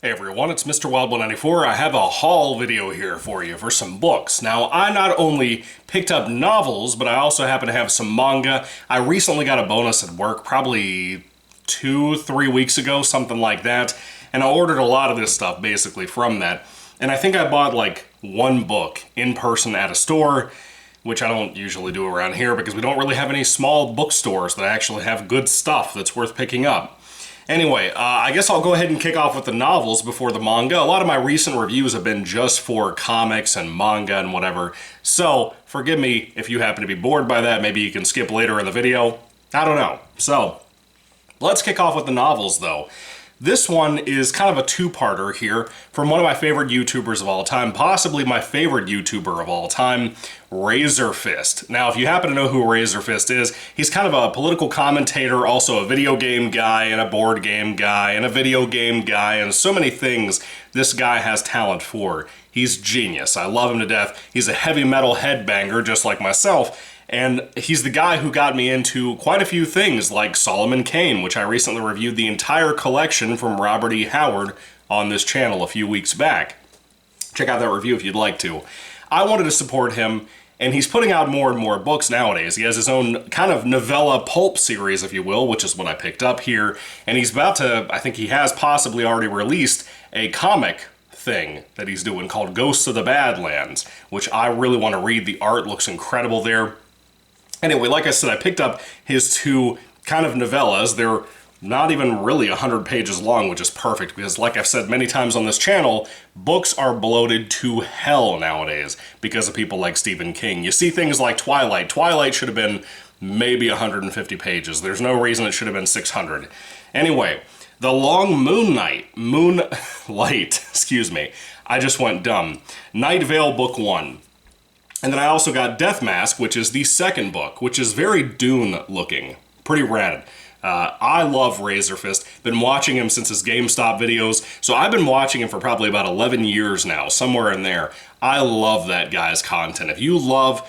Hey everyone, it's Mr. Wild194. I have a haul video here for you for some books. Now, I not only picked up novels, but I also happen to have some manga. I recently got a bonus at work, probably 2-3 weeks ago, something like that. And I ordered a lot of this stuff, basically, from that. And I think I bought, like, one book in person at a store, which I don't usually do around here because we don't really have any small bookstores that actually have good stuff that's worth picking up. Anyway, I guess I'll go ahead and kick off with the novels before the manga. A lot of my recent reviews have been just for comics and manga and whatever, so forgive me if you happen to be bored by that. Maybe you can skip later in the video. I don't know. So, let's kick off with the novels, though. This one is kind of a two-parter here from one of my favorite YouTubers of all time, possibly my favorite YouTuber of all time, Razorfist. Now, if you happen to know who Razorfist is, he's kind of a political commentator, also a video game guy, and a board game guy, and a video game guy, and so many things this guy has talent for. He's genius. I love him to death. He's a heavy metal headbanger, just like myself. And he's the guy who got me into quite a few things like Solomon Kane, which I recently reviewed the entire collection from Robert E. Howard on this channel a few weeks back. Check out that review if you'd like to. I wanted to support him, and he's putting out more and more books nowadays. He has his own kind of novella pulp series, if you will, which is what I picked up here. And he's about to, I think he has possibly already released a comic thing that he's doing called Ghosts of the Badlands, which I really want to read. The art looks incredible there. Anyway, like I said, I picked up his two kind of novellas. They're not even really 100 pages long, which is perfect because, like I've said many times on this channel, books are bloated to hell nowadays because of people like Stephen King. You see things like Twilight. Twilight should have been maybe 150 pages. There's no reason it should have been 600. Anyway, The Long Moonlight, excuse me, I just went dumb. Night Vale Book 1. And then I also got Death Mask, which is the second book, which is very Dune looking. Pretty rad. I love Razorfist. Been watching him since his GameStop videos. So I've been watching him for probably about 11 years now, somewhere in there. I love that guy's content. If you love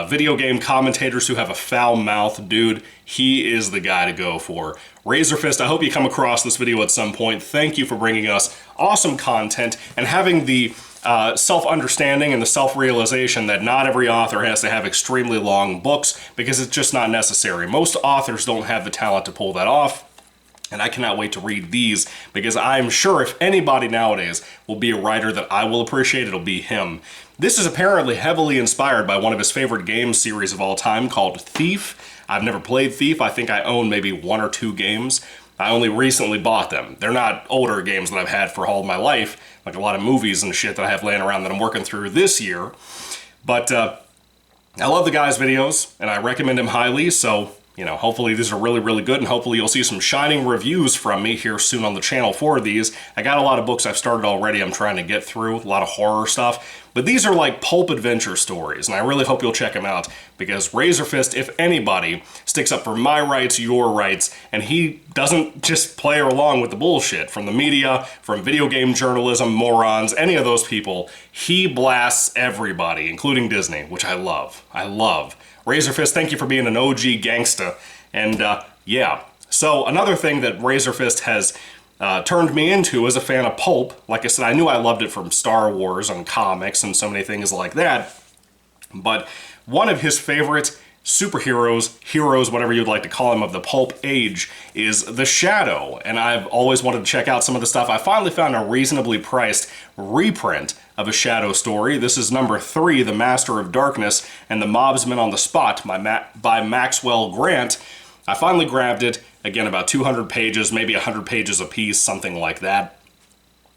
video game commentators who have a foul mouth, dude, he is the guy to go for. Razorfist, I hope you come across this video at some point. Thank you for bringing us awesome content and having the self-understanding and the self-realization that not every author has to have extremely long books because it's just not necessary. Most authors don't have the talent to pull that off, and I cannot wait to read these because I'm sure if anybody nowadays will be a writer that I will appreciate, it'll be him. This is apparently heavily inspired by one of his favorite game series of all time called Thief. I've never played Thief. I think I own maybe 1 or 2 games. I only recently bought them. They're not older games that I've had for all of my life, like a lot of movies and shit that I have laying around that I'm working through this year. But I love the guy's videos, and I recommend him highly, so, you know, hopefully these are really, really good, and hopefully you'll see some shining reviews from me here soon on the channel for these. I got a lot of books I've started already I'm trying to get through, a lot of horror stuff, but these are like pulp adventure stories, and I really hope you'll check them out, because Razorfist, if anybody, sticks up for my rights, your rights, and he doesn't just play along with the bullshit from the media, from video game journalism, morons, any of those people. He blasts everybody, including Disney, which I love. I love. Razorfist, thank you for being an OG gangsta. And yeah, so another thing that Razorfist has turned me into as a fan of pulp. Like I said, I knew I loved it from Star Wars and comics and so many things like that. But one of his favorite superheroes, heroes, whatever you'd like to call him, of the pulp age is The Shadow. And I've always wanted to check out some of the stuff. I finally found a reasonably priced reprint of A Shadow Story. This is number 3, The Master of Darkness and the Mobsman on the Spot by Maxwell Grant. I finally grabbed it. Again, about 200 pages, maybe 100 pages a piece, something like that.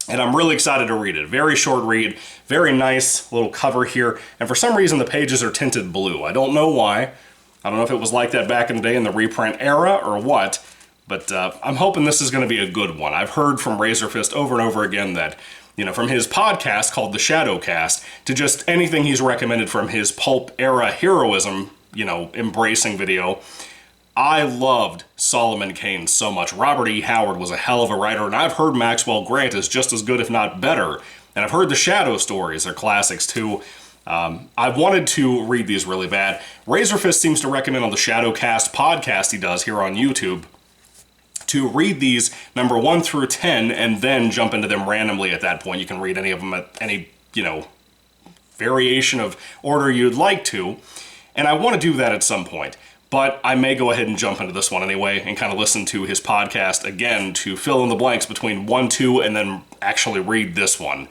And I'm really excited to read it. Very short read, very nice little cover here. And for some reason, the pages are tinted blue. I don't know why. I don't know if it was like that back in the day in the reprint era or what. But I'm hoping this is going to be a good one. I've heard from Razorfist over and over again that, you know, from his podcast called The Shadowcast to just anything he's recommended from his pulp era heroism, you know, embracing video. I loved Solomon Kane so much. Robert E. Howard was a hell of a writer, and I've heard Maxwell Grant is just as good, if not better. And I've heard the Shadow Stories are classics too. I've wanted to read these really bad. Razorfist seems to recommend on the Shadowcast podcast he does here on YouTube to read these number 1 through 10 and then jump into them randomly at that point. You can read any of them at any, variation of order you'd like to. And I want to do that at some point. But I may go ahead and jump into this one anyway and kind of listen to his podcast again to fill in the blanks between 1, 2, and then actually read this one.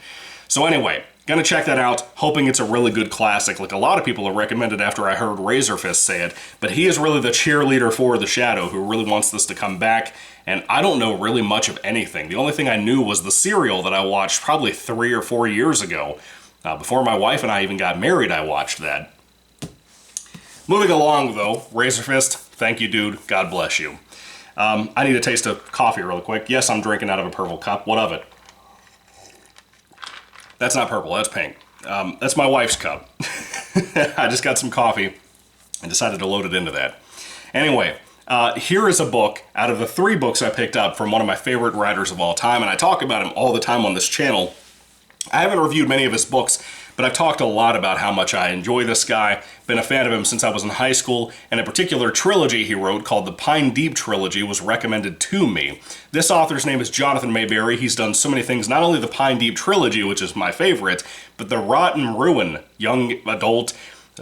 So anyway, gonna check that out, hoping it's a really good classic, like a lot of people have recommended after I heard Razorfist say it, but he is really the cheerleader for The Shadow who really wants this to come back, and I don't know really much of anything. The only thing I knew was the serial that I watched probably 3 or 4 years ago. Before my wife and I even got married, I watched that. Moving along though, Razorfist, thank you dude, God bless you. I need a taste of coffee real quick. Yes, I'm drinking out of a purple cup, what of it? That's not purple, that's pink. That's my wife's cup. I just got some coffee and decided to load it into that. Anyway, here is a book out of the 3 books I picked up from one of my favorite writers of all time, and I talk about him all the time on this channel. I haven't reviewed many of his books, but I've talked a lot about how much I enjoy this guy, been a fan of him since I was in high school, and a particular trilogy he wrote called the Pine Deep Trilogy was recommended to me. This author's name is Jonathan Maberry. He's done so many things, not only the Pine Deep Trilogy, which is my favorite, but the Rotten Ruin, young adult,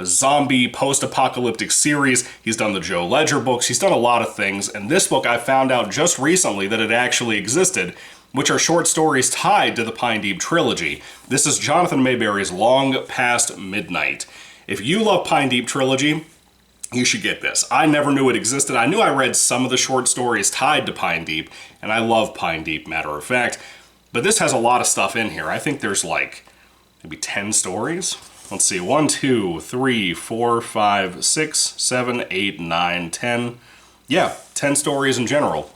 zombie, post-apocalyptic series. He's done the Joe Ledger books, he's done a lot of things, and this book I found out just recently that it actually existed, which are short stories tied to the Pine Deep Trilogy. This is Jonathan Maberry's Long Past Midnight. If you love Pine Deep Trilogy, you should get this. I never knew it existed. I knew I read some of the short stories tied to Pine Deep, and I love Pine Deep, matter of fact, but this has a lot of stuff in here. I think there's like maybe 10 stories. Let's see, 1, 2, 3, 4, 5, 6, 7, 8, 9, 10. Yeah, 10 stories in general.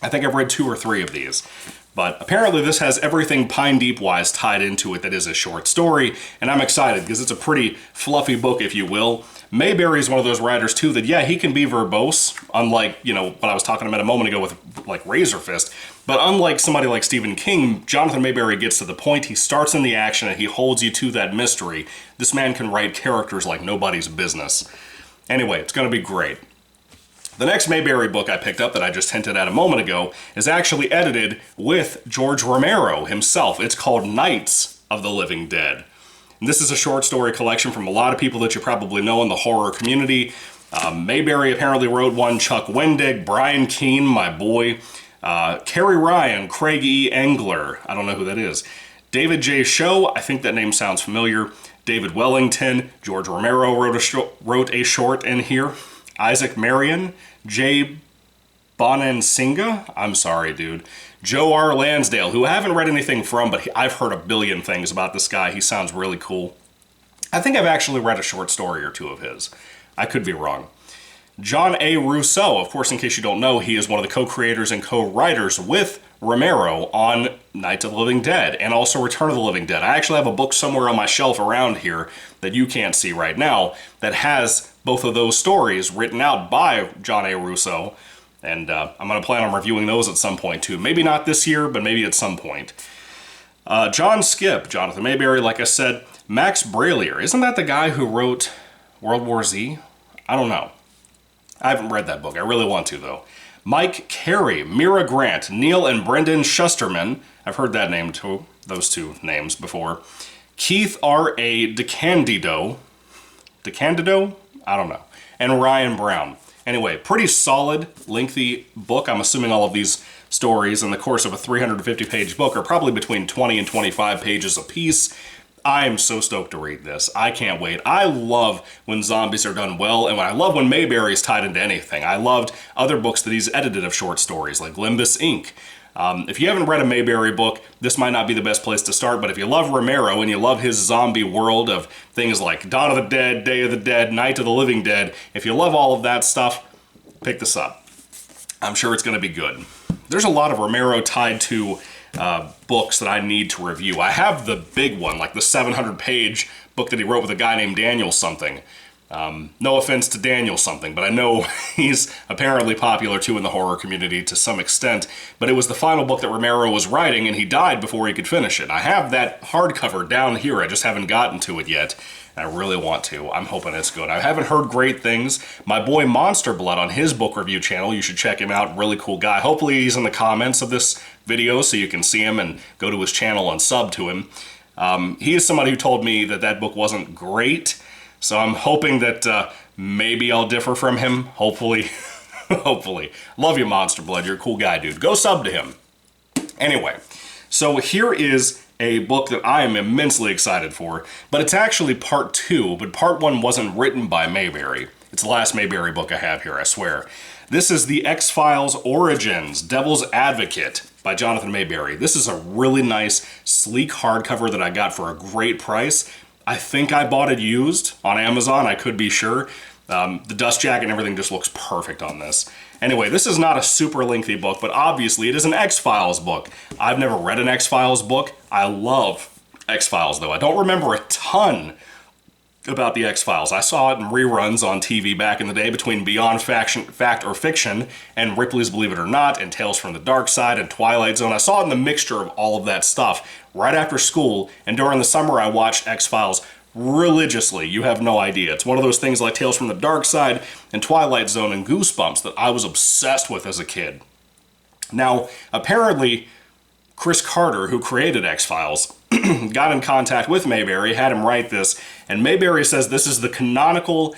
I think I've read 2 or 3 of these, but apparently this has everything Pine Deep-wise tied into it that is a short story, and I'm excited because it's a pretty fluffy book, if you will. Maberry is one of those writers, too, that, yeah, he can be verbose, unlike, what I was talking about a moment ago with, like, Razorfist, but unlike somebody like Stephen King, Jonathan Maberry gets to the point, he starts in the action, and he holds you to that mystery. This man can write characters like nobody's business. Anyway, it's going to be great. The next Maberry book I picked up that I just hinted at a moment ago is actually edited with George Romero himself. It's called Nights of the Living Dead. And this is a short story collection from a lot of people that you probably know in the horror community. Maberry apparently wrote one, Chuck Wendig, Brian Keene, my boy, Kerry Ryan, Craig E. Engler, I don't know who that is, David J. Show, I think that name sounds familiar, David Wellington, George Romero wrote a short in here, Isaac Marion, Jay Bonansinga, I'm sorry, dude, Joe R. Lansdale, who I haven't read anything from, but I've heard a billion things about this guy. He sounds really cool. I think I've actually read a short story or 2 of his. I could be wrong. John A. Rousseau, of course, in case you don't know, he is one of the co-creators and co-writers with Romero on Night of the Living Dead and also Return of the Living Dead. I actually have a book somewhere on my shelf around here that you can't see right now that has both of those stories written out by John A. Rousseau, and I'm going to plan on reviewing those at some point too. Maybe not this year, but maybe at some point. John Skipp, Jonathan Maberry, like I said, Max Brallier. Isn't that the guy who wrote World War Z? I don't know. I haven't read that book. I really want to, though. Mike Carey, Mira Grant, Neil and Brendan Shusterman. I've heard that name too, those 2 names before. Keith R. A. DeCandido. DeCandido? I don't know. And Ryan Brown. Anyway, pretty solid, lengthy book. I'm assuming all of these stories in the course of a 350-page book are probably between 20 and 25 pages apiece. I am so stoked to read this. I can't wait. I love when zombies are done well, and I love when Maberry is tied into anything. I loved other books that he's edited of short stories, like Limbus Inc. If you haven't read a Maberry book, this might not be the best place to start, but if you love Romero and you love his zombie world of things like Dawn of the Dead, Day of the Dead, Night of the Living Dead, if you love all of that stuff, pick this up. I'm sure it's going to be good. There's a lot of Romero tied to books that I need to review. I have the big one, like the 700-page book that he wrote with a guy named Daniel something. No offense to Daniel something, but I know he's apparently popular too in the horror community to some extent, but it was the final book that Romero was writing and he died before he could finish it. I have that hardcover down here, I just haven't gotten to it yet. and I really want to. I'm hoping it's good. I haven't heard great things. My boy Monster Blood on his book review channel, you should check him out. Really cool guy. Hopefully he's in the comments of this video so you can see him and go to his channel and sub to him. He is somebody who told me that that book wasn't great, so I'm hoping that maybe I'll differ from him. Hopefully. Hopefully. Love you, Monster Blood. You're a cool guy, dude. Go sub to him. Anyway, so here is a book that I am immensely excited for, but it's actually part 2, but part 1 wasn't written by Mayberry. It's the last Mayberry book I have here, I swear. This is The X-Files Origins, Devil's Advocate by Jonathan Mayberry. This is a really nice, sleek hardcover that I got for a great price. I think I bought it used on Amazon, I could be sure. The dust jacket and everything just looks perfect on this. Anyway, this is not a super lengthy book, but obviously it is an X-Files book. I've never read an X-Files book. I love X-Files, though. I don't remember a ton about the X-Files. I saw it in reruns on TV back in the day between Beyond Fact or Fiction and Ripley's Believe It or Not and Tales from the Dark Side and Twilight Zone. I saw it in the mixture of all of that stuff right after school, and during the summer I watched X-Files religiously. You have no idea. It's one of those things like Tales from the Dark Side and Twilight Zone and Goosebumps that I was obsessed with as a kid. Now, apparently, Chris Carter, who created X-Files, got in contact with Mayberry, had him write this, and Mayberry says this is the canonical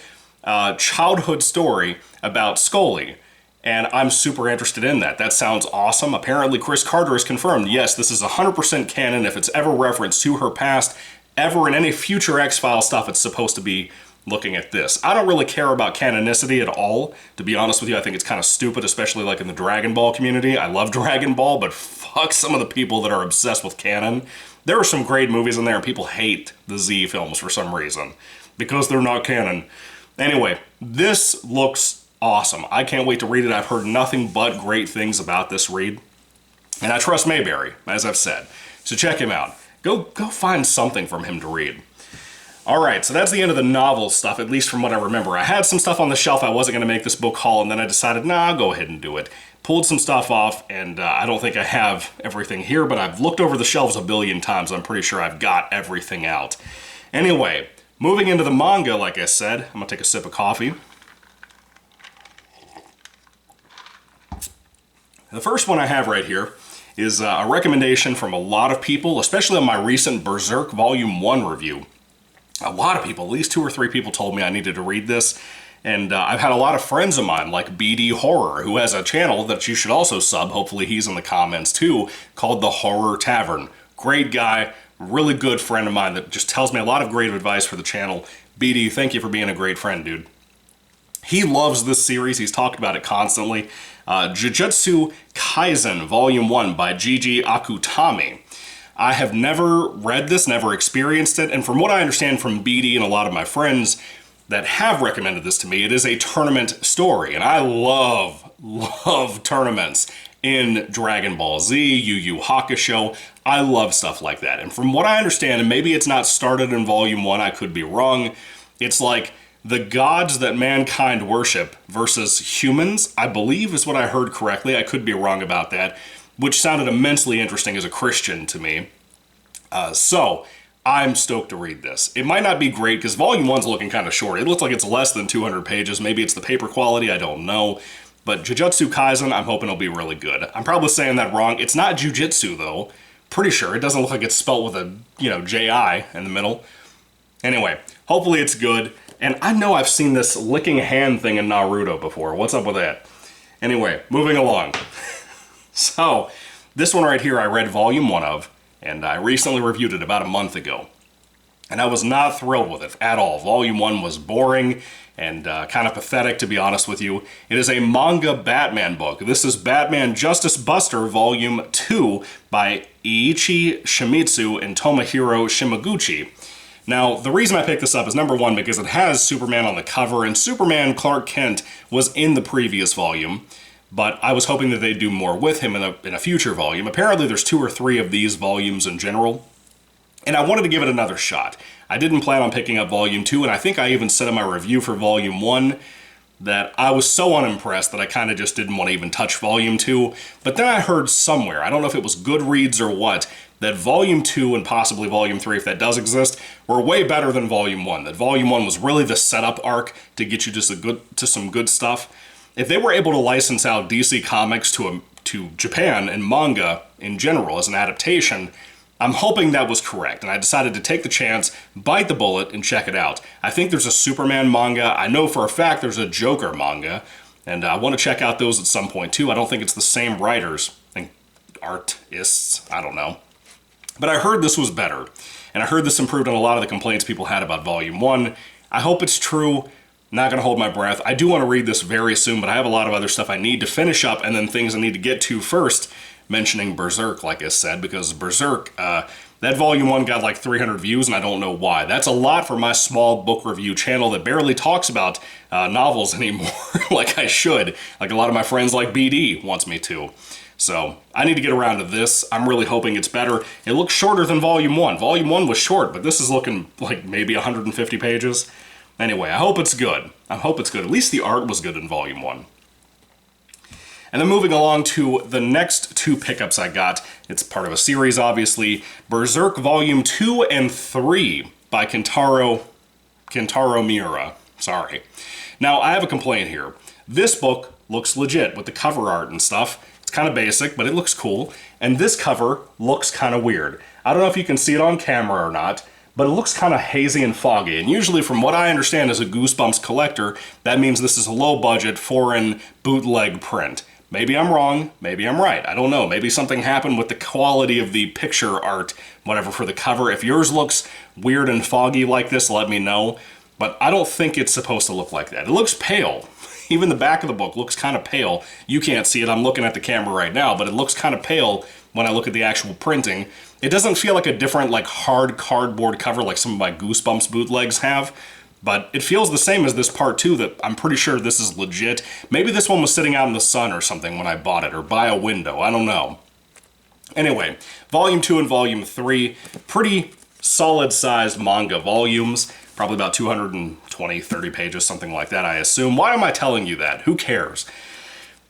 childhood story about Scully. And I'm super interested in that. That sounds awesome. Apparently, Chris Carter has confirmed, yes, this is 100% canon. If it's ever referenced to her past, ever in any future X-Files stuff, it's supposed to be looking at this. I don't really care about canonicity at all, to be honest with you. I think it's kind of stupid, especially like in the Dragon Ball community. I love Dragon Ball, but fuck some of the people that are obsessed with canon. There are some great movies in there, and people hate the Z films for some reason, because they're not canon. Anyway, this looks awesome. I can't wait to read it. I've heard nothing but great things about this read, and I trust Mayberry, as I've said. So check him out. Go find something from him to read. Alright, so that's the end of the novel stuff, at least from what I remember. I had some stuff on the shelf. I wasn't going to make this book haul, and then I decided, nah, I'll go ahead and do it. Pulled some stuff off, and I don't think I have everything here, but I've looked over the shelves a billion times. I'm pretty sure I've got everything out. Anyway, moving into the manga, like I said, I'm going to take a sip of coffee. The first one I have right here is a recommendation from a lot of people, especially on my recent Berserk Volume 1 review. A lot of people, at least 2 or 3 people told me I needed to read this, and I've had a lot of friends of mine, like BD Horror, who has a channel that you should also sub, hopefully he's in the comments too, called The Horror Tavern. Great guy, really good friend of mine that just tells me a lot of great advice for the channel. BD, thank you for being a great friend, dude. He loves this series, he's talked about it constantly. Jujutsu Kaisen Volume 1 by Gigi Akutami. I have never read this, never experienced it, and from what I understand from BD and a lot of my friends that have recommended this to me, it is a tournament story, and I love tournaments in Dragon Ball Z, Yu Yu Hakusho. I love stuff like that, and from what I understand, and maybe it's not started in Volume 1, I could be wrong, it's like the gods that mankind worship versus humans, I believe is what I heard correctly. I could be wrong about that, which sounded immensely interesting as a Christian to me. So, I'm stoked to read this. It might not be great, because Volume 1's looking kind of short. It looks like it's less than 200 pages. Maybe it's the paper quality, I don't know. But Jujutsu Kaisen, I'm hoping it'll be really good. I'm probably saying that wrong. It's not Jujitsu, though. Pretty sure. It doesn't look like it's spelt with a, J-I in the middle. Anyway, hopefully it's good. And I know I've seen this licking hand thing in Naruto before. What's up with that? Anyway, moving along. So, this one right here I read Volume 1 of, and I recently reviewed it about a month ago. And I was not thrilled with it at all. Volume 1 was boring and kind of pathetic, to be honest with you. It is a manga Batman book. This is Batman Justice Buster Volume 2 by Eiichi Shimizu and Tomohiro Shimaguchi. Now, the reason I picked this up is, number one, because it has Superman on the cover, and Superman Clark Kent was in the previous volume, but I was hoping that they'd do more with him in a future volume. Apparently there's 2 or 3 of these volumes in general, and I wanted to give it another shot. I didn't plan on picking up Volume 2, and I think I even said in my review for Volume 1 that I was so unimpressed that I kind of just didn't want to even touch Volume 2. But then I heard somewhere, I don't know if it was Goodreads or what, that Volume 2 and possibly Volume 3, if that does exist, were way better than Volume 1. That Volume 1 was really the setup arc to get you to some good stuff. If they were able to license out DC Comics to Japan and manga in general as an adaptation, I'm hoping that was correct, and I decided to take the chance, bite the bullet, and check it out. I think there's a Superman manga. I know for a fact there's a Joker manga, and I want to check out those at some point too. I don't think it's the same writers and artists. I don't know. But I heard this was better, and I heard this improved on a lot of the complaints people had about Volume 1. I hope it's true. Not going to hold my breath. I do want to read this very soon, but I have a lot of other stuff I need to finish up, and then things I need to get to first, mentioning Berserk, like I said, because Berserk, that Volume 1 got like 300 views, and I don't know why. That's a lot for my small book review channel that barely talks about novels anymore, like I should. Like a lot of my friends like BD wants me to. So, I need to get around to this. I'm really hoping it's better. It looks shorter than Volume 1. Volume 1 was short, but this is looking like maybe 150 pages. Anyway, I hope it's good. I hope it's good. At least the art was good in Volume 1. And then moving along to the next two pickups I got. It's part of a series, obviously. Berserk Volume 2 and 3 by Kentaro Miura. Sorry. Now, I have a complaint here. This book looks legit with the cover art and stuff. It's kind of basic, but it looks cool. And this cover looks kind of weird. I don't know if you can see it on camera or not, but it looks kind of hazy and foggy. And usually, from what I understand as a Goosebumps collector, that means this is a low-budget, foreign, bootleg print. Maybe I'm wrong, maybe I'm right, I don't know. Maybe something happened with the quality of the picture art, whatever, for the cover. If yours looks weird and foggy like this, let me know. But I don't think it's supposed to look like that. It looks pale. Even the back of the book looks kind of pale. You can't see it, I'm looking at the camera right now, but it looks kind of pale when I look at the actual printing. It doesn't feel like a different, like, hard cardboard cover like some of my Goosebumps bootlegs have. But it feels the same as this part 2, that I'm pretty sure this is legit. Maybe this one was sitting out in the sun or something when I bought it, or by a window, I don't know. Anyway, Volume 2 and Volume 3, pretty solid-sized manga volumes, probably about 220, 30 pages, something like that, I assume. Why am I telling you that? Who cares?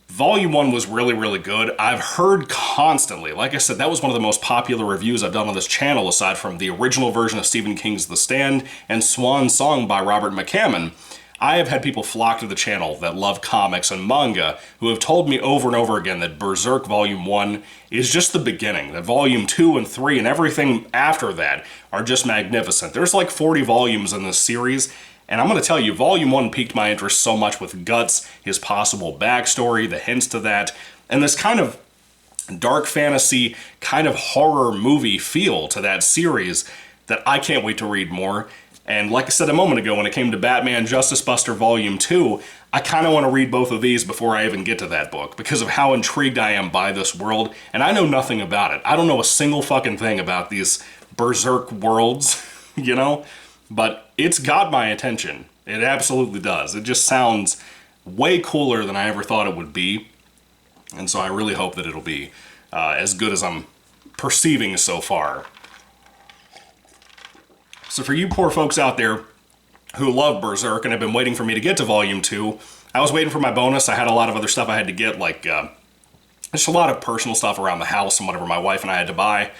Volume 1 was really, really good. I've heard constantly, like I said, that was one of the most popular reviews I've done on this channel, aside from the original version of Stephen King's The Stand and Swan Song by Robert McCammon. I have had people flock to the channel that love comics and manga who have told me over and over again that Berserk Volume 1 is just the beginning, that Volume 2 and 3 and everything after that are just magnificent. There's like 40 volumes in this series, and I'm going to tell you, Volume 1 piqued my interest so much with Guts, his possible backstory, the hints to that, and this kind of dark fantasy, kind of horror movie feel to that series that I can't wait to read more. And like I said a moment ago, when it came to Batman Justice Buster Volume 2, I kind of want to read both of these before I even get to that book, because of how intrigued I am by this world, and I know nothing about it. I don't know a single fucking thing about these Berserk worlds, you know? But it's got my attention. It absolutely does. It just sounds way cooler than I ever thought it would be. And so I really hope that it'll be as good as I'm perceiving so far. So for you poor folks out there who love Berserk and have been waiting for me to get to Volume 2, I was waiting for my bonus. I had a lot of other stuff I had to get, like just a lot of personal stuff around the house and whatever my wife and I had to buy.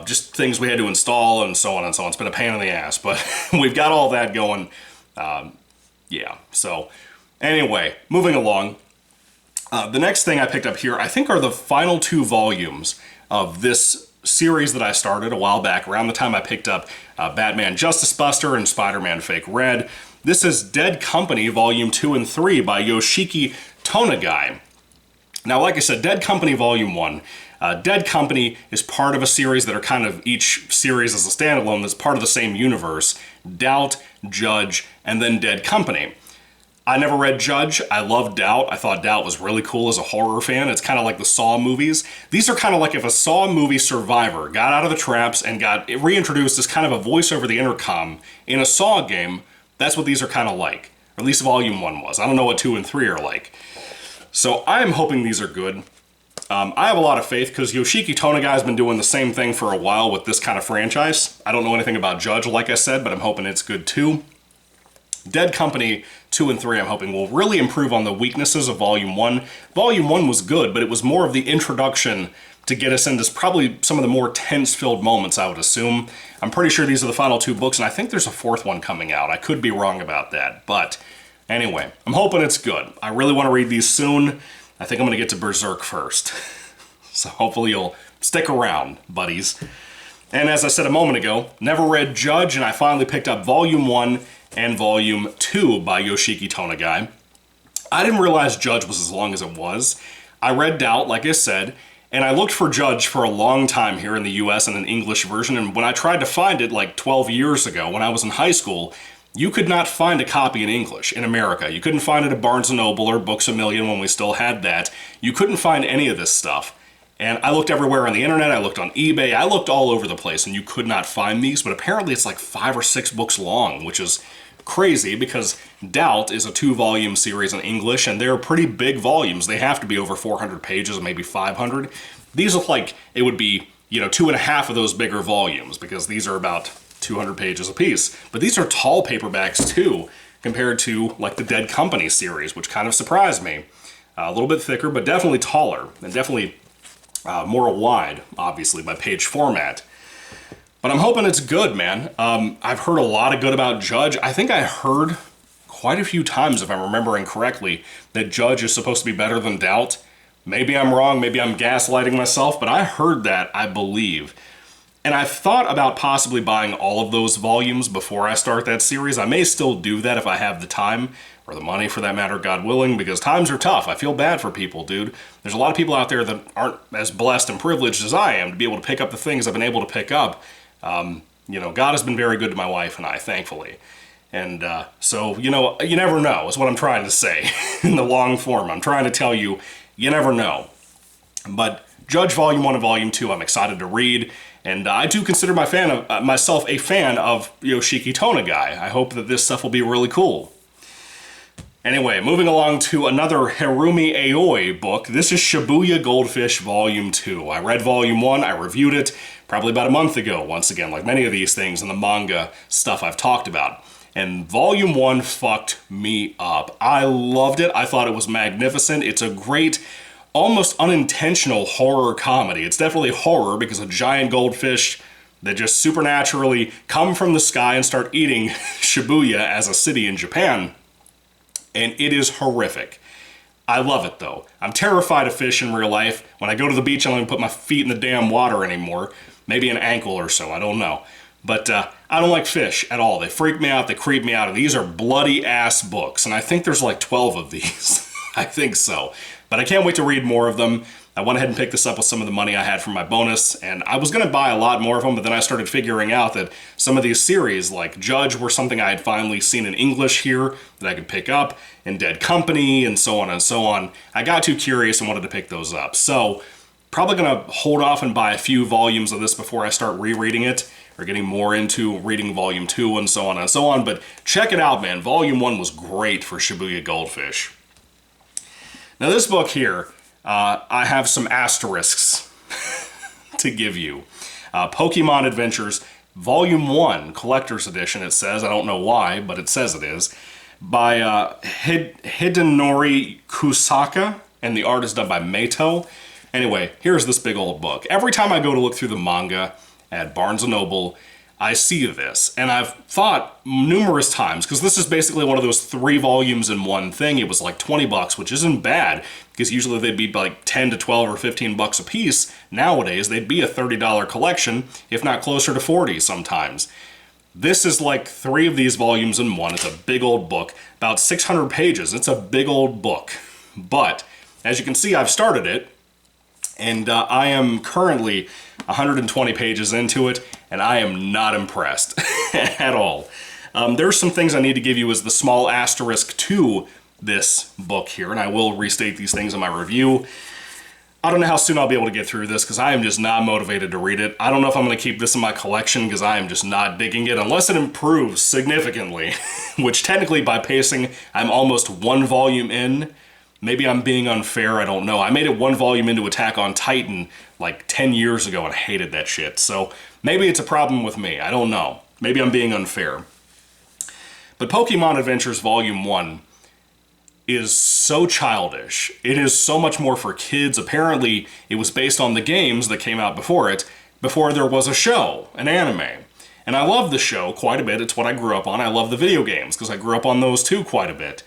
Just things we had to install and so on and so on. It's been a pain in the ass, but we've got all that going. Yeah, so anyway, moving along. The next thing I picked up here, I think, are the final 2 volumes of this series that I started a while back, around the time I picked up Batman Justice Buster and Spider-Man Fake Red. This is Dead Company Volume 2 and 3 by Yoshiki Tonagai. Now, like I said, Dead Company Volume 1. Dead Company is part of a series that are kind of, each series is a standalone that's part of the same universe. Doubt, Judge, and then Dead Company. I never read Judge. I love Doubt. I thought Doubt was really cool as a horror fan. It's kind of like the Saw movies. These are kind of like if a Saw movie survivor got out of the traps and got reintroduced as kind of a voice over the intercom in a Saw game. That's what these are kind of like. Or at least Volume 1 was. I don't know what 2 and 3 are like. So I'm hoping these are good. I have a lot of faith because Yoshiki Tonagai has been doing the same thing for a while with this kind of franchise. I don't know anything about Judge, like I said, but I'm hoping it's good too. Dead Company 2 and 3, I'm hoping, will really improve on the weaknesses of Volume 1. Volume 1 was good, but it was more of the introduction to get us into probably some of the more tense-filled moments, I would assume. I'm pretty sure these are the final 2 books, and I think there's a 4th one coming out. I could be wrong about that, but anyway, I'm hoping it's good. I really want to read these soon. I think I'm going to get to Berserk first. So hopefully you'll stick around, buddies. And as I said a moment ago, never read Judge, and I finally picked up Volume 1 and Volume 2 by Yoshiki Tonagai. I didn't realize Judge was as long as it was. I read Doubt, like I said, and I looked for Judge for a long time here in the US in an English version, and when I tried to find it like 12 years ago when I was in high school, you could not find a copy in English in America. You couldn't find it at Barnes & Noble or Books A Million when we still had that. You couldn't find any of this stuff. And I looked everywhere on the internet, I looked on eBay, I looked all over the place, and you could not find these, but apparently it's like 5 or 6 books long, which is crazy because Doubt is a 2-volume series in English, and they're pretty big volumes. They have to be over 400 pages, maybe 500. These look like it would be, 2.5 of those bigger volumes, because these are about 200 pages apiece. But these are tall paperbacks too, compared to like the Dead Company series, which kind of surprised me. A little bit thicker, but definitely taller, and definitely more wide, obviously, by page format. But I'm hoping it's good, man. I've heard a lot of good about Judge. I think I heard quite a few times, if I'm remembering correctly, that Judge is supposed to be better than Doubt. Maybe I'm wrong, maybe I'm gaslighting myself, but I heard that, I believe. And I've thought about possibly buying all of those volumes before I start that series. I may still do that if I have the time, or the money for that matter, God willing, because times are tough. I feel bad for people, dude. There's a lot of people out there that aren't as blessed and privileged as I am to be able to pick up the things I've been able to pick up. God has been very good to my wife and I, thankfully. And so, you never know, is what I'm trying to say in the long form. I'm trying to tell you, you never know. But Judge Volume 1 and Volume 2, I'm excited to read. And I do consider myself a fan of Yoshiki Tonagai. I hope that this stuff will be really cool. Anyway, moving along to another Harumi Aoi book. This is Shibuya Goldfish Volume 2. I read Volume 1, I reviewed it probably about a month ago, once again, like many of these things in the manga stuff I've talked about. And Volume 1 fucked me up. I loved it. I thought it was magnificent. It's a great, almost unintentional horror comedy. It's definitely horror because a giant goldfish that just supernaturally come from the sky and start eating Shibuya as a city in Japan. And it is horrific. I love it though. I'm terrified of fish in real life. When I go to the beach, I don't even put my feet in the damn water anymore. Maybe an ankle or so, I don't know. But I don't like fish at all. They freak me out, they creep me out. And these are bloody ass books. And I think there's like 12 of these. I think so. But I can't wait to read more of them. I went ahead and picked this up with some of the money I had from my bonus, and I was going to buy a lot more of them, but then I started figuring out that some of these series, like Judge, were something I had finally seen in English here that I could pick up, and Dead Company, and so on and so on. I got too curious and wanted to pick those up. So, probably going to hold off and buy a few volumes of this before I start rereading it, or getting more into reading Volume 2 and so on and so on. But check it out, man. Volume 1 was great for Shibuya Goldfish. Now this book here, I have some asterisks to give you. Pokemon Adventures, Volume 1, Collector's Edition, it says. I don't know why, but it says it is. By Hidenori Kusaka, and the art is done by Meito. Anyway, here's this big old book. Every time I go to look through the manga at Barnes & Noble, I see this, and I've thought numerous times, because this is basically one of those 3 volumes in one thing. It was like 20 bucks, which isn't bad, because usually they'd be like 10 to 12 or 15 bucks a piece. Nowadays, they'd be a $30 collection, if not closer to 40 sometimes. This is like 3 of these volumes in one. It's a big old book, about 600 pages. It's a big old book. But, as you can see, I've started it, and I am currently 120 pages into it, and I am not impressed at all. There's some things I need to give you as the small asterisk to this book here, and I will restate these things in my review. I don't know how soon I'll be able to get through this, because I am just not motivated to read it. I don't know if I'm going to keep this in my collection, because I am just not digging it, unless it improves significantly, which technically by pacing, I'm almost 1 volume in. Maybe I'm being unfair, I don't know. I made it 1 volume into Attack on Titan like 10 years ago and hated that shit. So maybe it's a problem with me, I don't know. Maybe I'm being unfair. But Pokemon Adventures Volume 1 is so childish. It is so much more for kids. Apparently, it was based on the games that came out before it, before there was a show, an anime. And I love the show quite a bit. It's what I grew up on. I love the video games, because I grew up on those too quite a bit.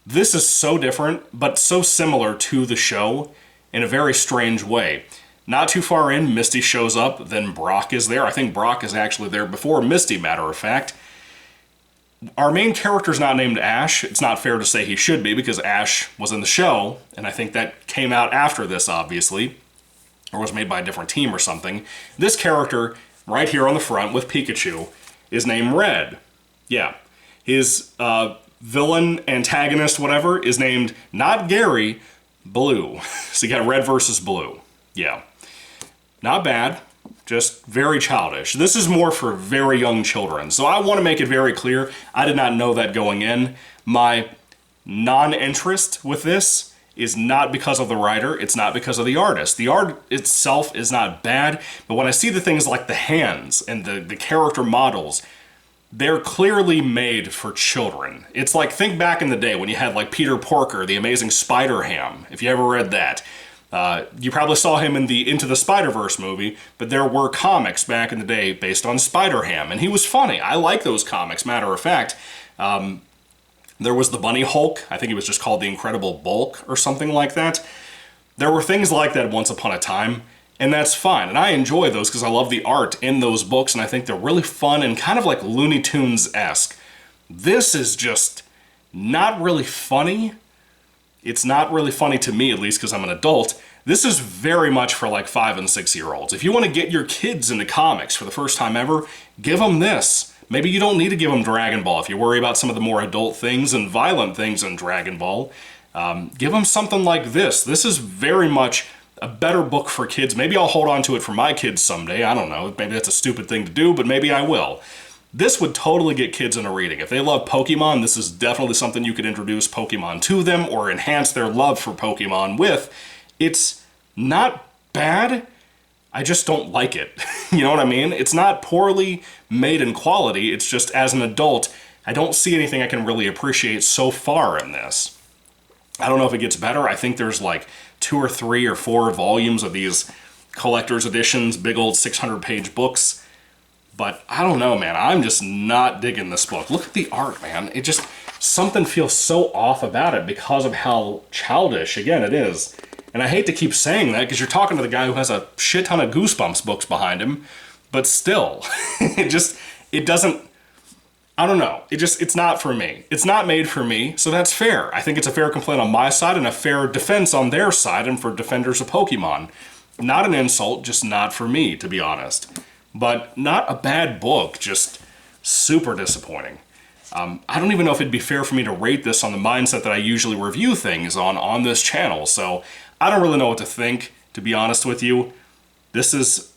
This is so different, but so similar to the show in a very strange way. Not too far in, Misty shows up, then Brock is there. I think Brock is actually there before Misty, matter of fact. Our main character's not named Ash. It's not fair to say he should be, because Ash was in the show, and I think that came out after this, obviously, or was made by a different team or something. This character, right here on the front with Pikachu, is named Red. Yeah. His villain, antagonist, whatever, is named, not Gary, Blue. So you got Red versus Blue. Yeah. Not bad. Just very childish. This is more for very young children. So I want to make it very clear, I did not know that going in. My non-interest with this is not because of the writer, it's not because of the artist. The art itself is not bad, but when I see the things like the hands and the character models, they're clearly made for children. It's like, think back in the day when you had like Peter Porker, the Amazing Spider-Ham, if you ever read that. You probably saw him in the Into the Spider-Verse movie, but there were comics back in the day based on Spider-Ham, and he was funny. I like those comics, matter of fact. There was the Bunny Hulk. I think it was just called the Incredible Bulk or something like that. There were things like that once upon a time, and that's fine. And I enjoy those because I love the art in those books, and I think they're really fun and kind of like Looney Tunes-esque. This is just not really funny. It's not really funny to me, at least, because I'm an adult. This is very much for like 5- and 6-year-olds. If you want to get your kids into comics for the first time ever, give them this. Maybe you don't need to give them Dragon Ball if you worry about some of the more adult things and violent things in Dragon Ball. Give them something like this. This is very much a better book for kids. Maybe I'll hold on to it for my kids someday. I don't know. Maybe that's a stupid thing to do, but maybe I will. This would totally get kids into reading. If they love Pokemon, this is definitely something you could introduce Pokemon to them or enhance their love for Pokemon with. It's not bad. I just don't like it. You know what I mean? It's not poorly made in quality. It's just, as an adult, I don't see anything I can really appreciate so far in this. I don't know if it gets better. I think there's like 2 or 3 or 4 volumes of these collector's editions, big old 600-page books. But I don't know, man. I'm just not digging this book. Look at the art, man. It just, something feels so off about it because of how childish, again, it is. And I hate to keep saying that because you're talking to the guy who has a shit ton of Goosebumps books behind him. But still, it doesn't, I don't know. It's not for me. It's not made for me, so that's fair. I think it's a fair complaint on my side and a fair defense on their side and for defenders of Pokemon. Not an insult, just not for me, to be honest. But not a bad book, just super disappointing. I don't even know if it'd be fair for me to rate this on the mindset that I usually review things on this channel, so I don't really know what to think, to be honest with you. This is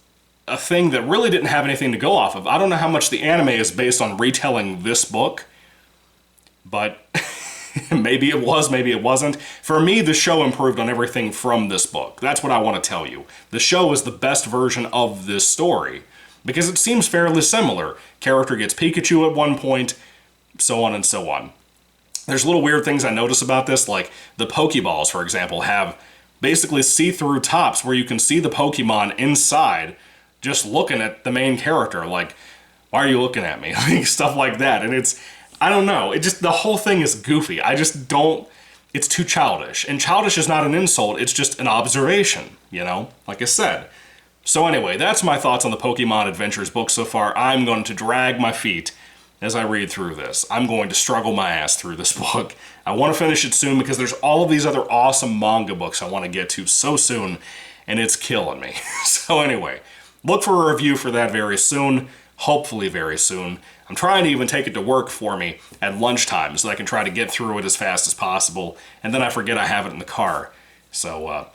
a thing that really didn't have anything to go off of. I don't know how much the anime is based on retelling this book, but maybe it was, maybe it wasn't. For me, the show improved on everything from this book. That's what I want to tell you. The show is the best version of this story, because it seems fairly similar. Character gets Pikachu at one point, so on and so on. There's little weird things I notice about this, like the Pokeballs, for example, have basically see-through tops where you can see the Pokemon inside just looking at the main character, like, why are you looking at me? Stuff like that. And it's, I don't know, it just, the whole thing is goofy. I just don't, it's too childish. And childish is not an insult, it's just an observation, you know, like I said. So anyway, that's my thoughts on the Pokemon Adventures book so far. I'm going to drag my feet as I read through this. I'm going to struggle my ass through this book. I want to finish it soon because there's all of these other awesome manga books I want to get to so soon, and it's killing me. So anyway, look for a review for that very soon, hopefully very soon. I'm trying to even take it to work for me at lunchtime so I can try to get through it as fast as possible, and then I forget I have it in the car. So,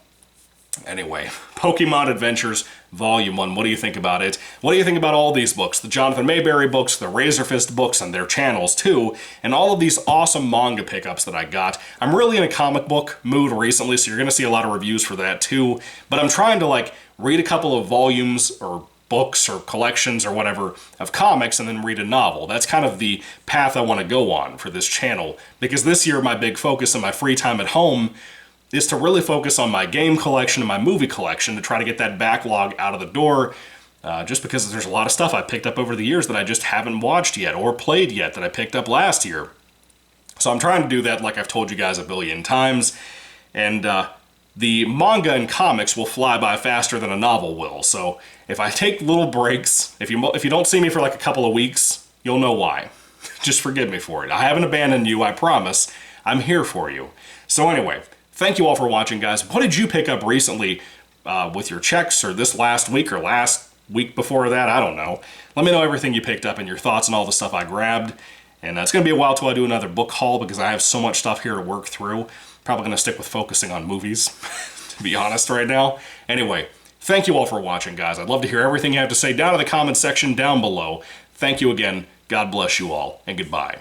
anyway, Pokemon Adventures Volume 1, what do you think about it? What do you think about all these books? The Jonathan Mayberry books, the Razor Fist books, and their channels too, and all of these awesome manga pickups that I got. I'm really in a comic book mood recently, so you're going to see a lot of reviews for that too, but I'm trying to like read a couple of volumes or books or collections or whatever of comics and then read a novel. That's kind of the path I want to go on for this channel, because this year my big focus in my free time at home is to really focus on my game collection and my movie collection to try to get that backlog out of the door, just because there's a lot of stuff I picked up over the years that I just haven't watched yet or played yet that I picked up last year. So I'm trying to do that, like I've told you guys a billion times, and the manga and comics will fly by faster than a novel will. So if I take little breaks, if you don't see me for like a couple of weeks, you'll know why. Just forgive me for it. I haven't abandoned you, I promise. I'm here for you. So anyway, thank you all for watching, guys. What did you pick up recently with your checks, or this last week, or last week before that? I don't know. Let me know everything you picked up and your thoughts on all the stuff I grabbed. And it's going to be a while till I do another book haul because I have so much stuff here to work through. Probably going to stick with focusing on movies, to be honest right now. Anyway, thank you all for watching, guys. I'd love to hear everything you have to say down in the comments section down below. Thank you again. God bless you all, and goodbye.